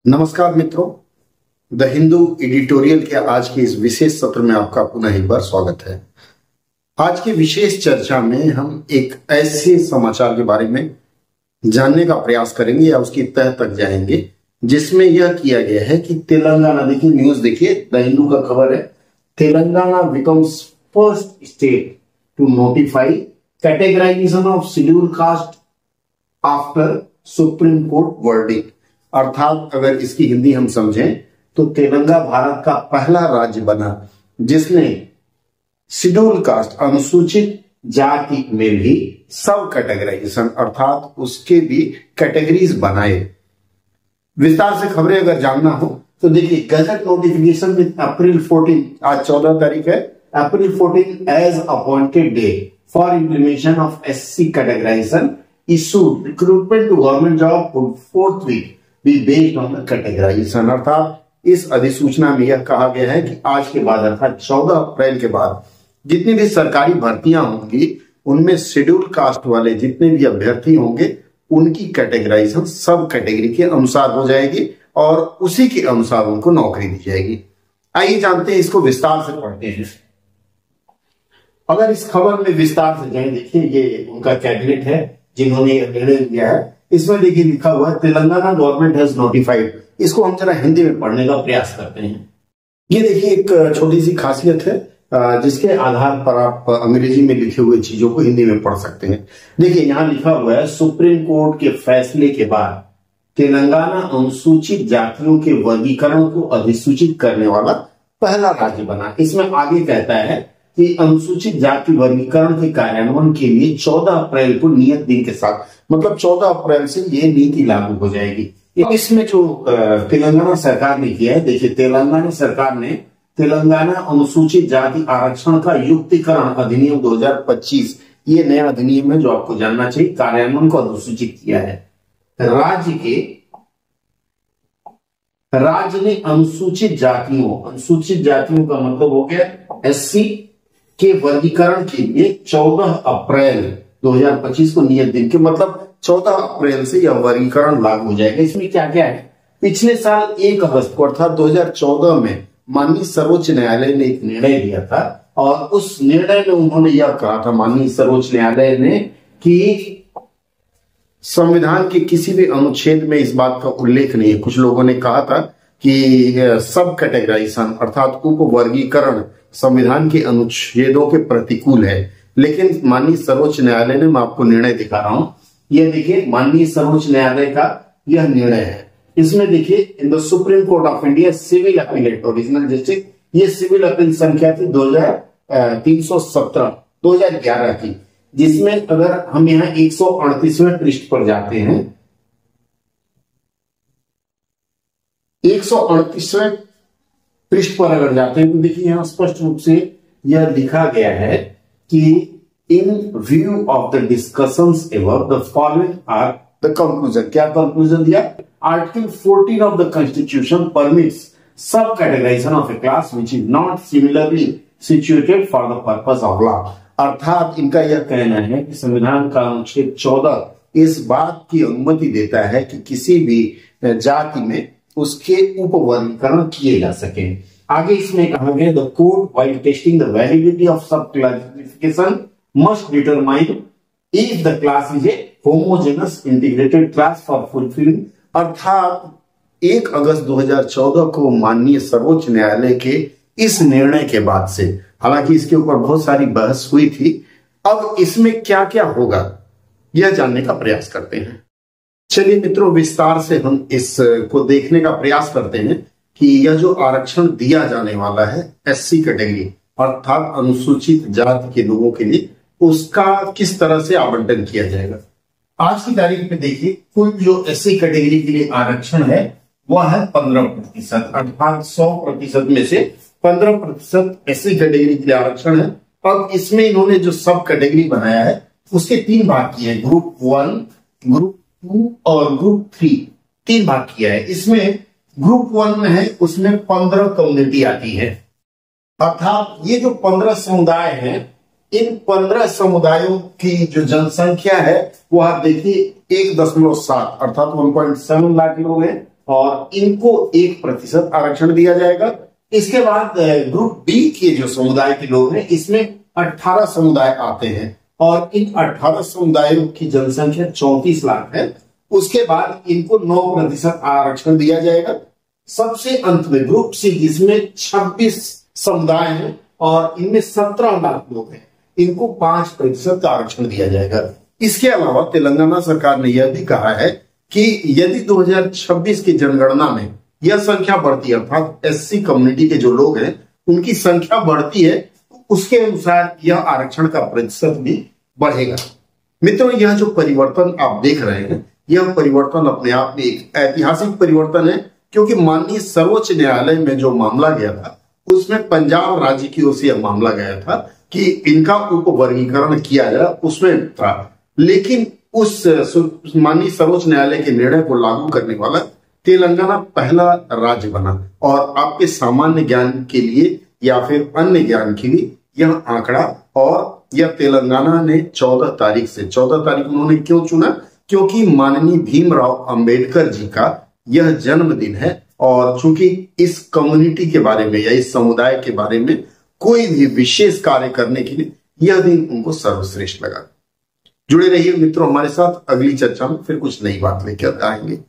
नमस्कार मित्रों, the Hindu editorial के आज के इस विशेष सत्र में आपका पुनः एक बार स्वागत है। आज की विशेष चर्चा में हम एक ऐसे समाचार के बारे में जानने का प्रयास करेंगे या उसकी तह तक जाएंगे जिसमें यह किया गया है कि तेलंगाना, देखिए न्यूज देखिए, द हिंदू का खबर है, Telangana becomes first state to notify categorization of schedule caste after supreme court verdict. अर्थात अगर इसकी हिंदी हम समझें तो तेलंगाना भारत का पहला राज्य बना जिसने शेड्यूल कास्ट, अनुसूचित जाति में भी सब कैटेगराइजेशन अर्थात उसके भी कैटेगरीज बनाए। विस्तार से खबरें अगर जानना हो तो देखिए, गजट नोटिफिकेशन विद अप्रैल 14, आज 14 तारीख है, April 14 as appointed day for implementation of SC categorization issued recruitment to government job for fourth week be based on the categorization. अर्थात इस अधिसूचना में यह कहा गया है कि आज के बाद अर्थात 14 अप्रैल के बाद जितनी भी सरकारी भर्तियां होंगी उनमें शेड्यूल कास्ट वाले जितने भी अभ्यर्थी होंगे उनकी कैटेगराइजेशन सब कैटेगरी के अनुसार हो जाएगी और उसी के अनुसार उनको नौकरी दी जाएगी। आइए जानते हैं, इसको विस्तार से पढ़ते हैं। अगर इस खबर में विस्तार से जाए, देखिए ये उनका कैबिनेट है जिन्होंने यह निर्णय लिया है। इसमें देखिए लिखा हुआ है तेलंगाना गवर्नमेंट हैज नोटिफाइड। इसको हम जरा हिंदी में पढ़ने का प्रयास करते हैं। ये देखिए एक छोटी सी खासियत है जिसके आधार पर आप अंग्रेजी में लिखे हुए चीजों को हिंदी में पढ़ सकते हैं। देखिए यहां लिखा हुआ है, सुप्रीम कोर्ट के फैसले के बाद तेलंगाना अनुसूचित जातियों के वर्गीकरण को अधिसूचित करने वाला पहला राज्य बना। इसमें आगे कहता है कि अनुसूचित जाति वर्गीकरण के कार्यान्वयन के लिए 14 अप्रैल को नियत दिन के साथ, मतलब 14 अप्रैल से ये नीति लागू हो जाएगी। इसमें जो तेलंगाना सरकार ने किया है, देखिए तेलंगाना सरकार ने तेलंगाना अनुसूचित जाति आरक्षण का युक्तिकरण अधिनियम 2025, ये नया अधिनियम है जो आपको जानना चाहिए, कार्यान्वयन को अधिसूचित किया है। राज्य ने अनुसूचित जातियों का मतलब हो गया एससी के वर्गीकरण के लिए 14 अप्रैल 2025 को नियत दिन के, मतलब 14 अप्रैल से यह वर्गीकरण लागू हो जाएगा। इसमें क्या क्या है, पिछले साल 1 अगस्त को अर्थात 2014 में माननीय सर्वोच्च न्यायालय ने एक निर्णय दिया था और उस निर्णय में उन्होंने यह कहा था, माननीय सर्वोच्च न्यायालय ने, कि संविधान के किसी भी अनुच्छेद में इस बात का उल्लेख नहीं है। कुछ लोगों ने कहा था कि सब कैटेगराइजेशन अर्थात उप वर्गीकरण संविधान के अनुच्छेदों के प्रतिकूल है, लेकिन माननीय सर्वोच्च न्यायालय ने, मैं आपको निर्णय दिखा रहा हूं, यह देखिए माननीय सर्वोच्च न्यायालय का यह निर्णय है। इसमें देखिए, in the supreme court of India civil appellate original district, ये सिविल अपील संख्या थी 2317 2011 की, जिसमें अगर हम यहाँ 138वें पृष्ठ पर जाते हैं, 138वें पृष्ठ पर अगर जाते हैं तो देखिए यहां स्पष्ट रूप से यह लिखा गया है कि in view of the discussions above the following are the conclusion. क्या कंक्लूजन दिया, article 14 of the constitution permits sub categorisation of a class which is not similarly situated for the purpose of law. अर्थात इनका यह कहना है कि संविधान का अनुच्छेद 14 इस बात की अनुमति देता है कि किसी भी जाति में उसके उपवर्गीकरण किए जा सके। आगे इसमें कहा गया, the court while testing the validity of sub classification must determine if the class is a homogenous integrated class for fulfilling. अर्थात 1 अगस्त 2014 को माननीय सर्वोच्च न्यायालय के इस निर्णय के बाद से, हालांकि इसके ऊपर बहुत सारी बहस हुई थी, अब इसमें क्या क्या होगा यह जानने का प्रयास करते हैं। चलिए मित्रों, विस्तार से हम इसको देखने का प्रयास करते हैं कि यह जो आरक्षण दिया जाने वाला है एससी कैटेगरी अर्थात अनुसूचित जाति के लोगों के लिए, उसका किस तरह से आवंटन किया जाएगा। आज की तारीख में देखिए, कुल जो एससी कैटेगरी के लिए आरक्षण है वह है 15%, अर्थात 100% में से 15% एससी कैटेगरी के लिए आरक्षण है। अब इसमें इन्होंने जो सब कैटेगरी बनाया है उसके 3 भाग किए हैं, ग्रुप 1, ग्रुप 2 और ग्रुप 3, 3 भाग किया है। इसमें ग्रुप 1 में है, उसमें 15 कम्युनिटी आती है, अर्थात ये जो 15 समुदाय हैं, इन 15 समुदायों की जो जनसंख्या है वो आप देखिए 1.7 अर्थात 1.7 लाख लोग हैं और इनको 1% आरक्षण दिया जाएगा। इसके बाद ग्रुप बी के जो समुदाय के लोग हैं, इसमें 18 समुदाय आते हैं और इन 18 समुदायों की जनसंख्या 34 लाख है। उसके बाद इनको 9% आरक्षण दिया जाएगा। सबसे अंत में ग्रुप सी, जिसमें 26 समुदाय हैं और इनमें 17 लाख लोग हैं, इनको 5% का आरक्षण दिया जाएगा। इसके अलावा तेलंगाना सरकार ने यह भी कहा है कि यदि 2026 की जनगणना में यह संख्या बढ़ती है, अर्थात एससी कम्युनिटी के जो लोग हैं उनकी संख्या बढ़ती है, तो उसके अनुसार यह आरक्षण का प्रतिशत भी बढ़ेगा। मित्रों, यह जो परिवर्तन आप देख रहे हैं, यह परिवर्तन अपने आप में एक ऐतिहासिक परिवर्तन है, क्योंकि माननीय सर्वोच्च न्यायालय में जो मामला गया था उसमें पंजाब राज्य की ओर से यह मामला गया था कि इनका उपवर्गीकरण किया जाए, उसमें था। लेकिन उस माननीय सर्वोच्च न्यायालय के निर्णय को लागू करने वाला तेलंगाना पहला राज्य बना। और आपके सामान्य ज्ञान के लिए या फिर अन्य ज्ञान के लिए यह आंकड़ा, और यह तेलंगाना ने 14 तारीख उन्होंने क्यों चुना, क्योंकि माननीय भीमराव अंबेडकर जी का यह जन्मदिन है। और चूंकि इस कम्युनिटी के बारे में या इस समुदाय के बारे में कोई भी विशेष कार्य करने के लिए यह दिन उनको सर्वश्रेष्ठ लगा। जुड़े रहिए मित्रों हमारे साथ, अगली चर्चा में फिर कुछ नई बात लेकर आएंगे।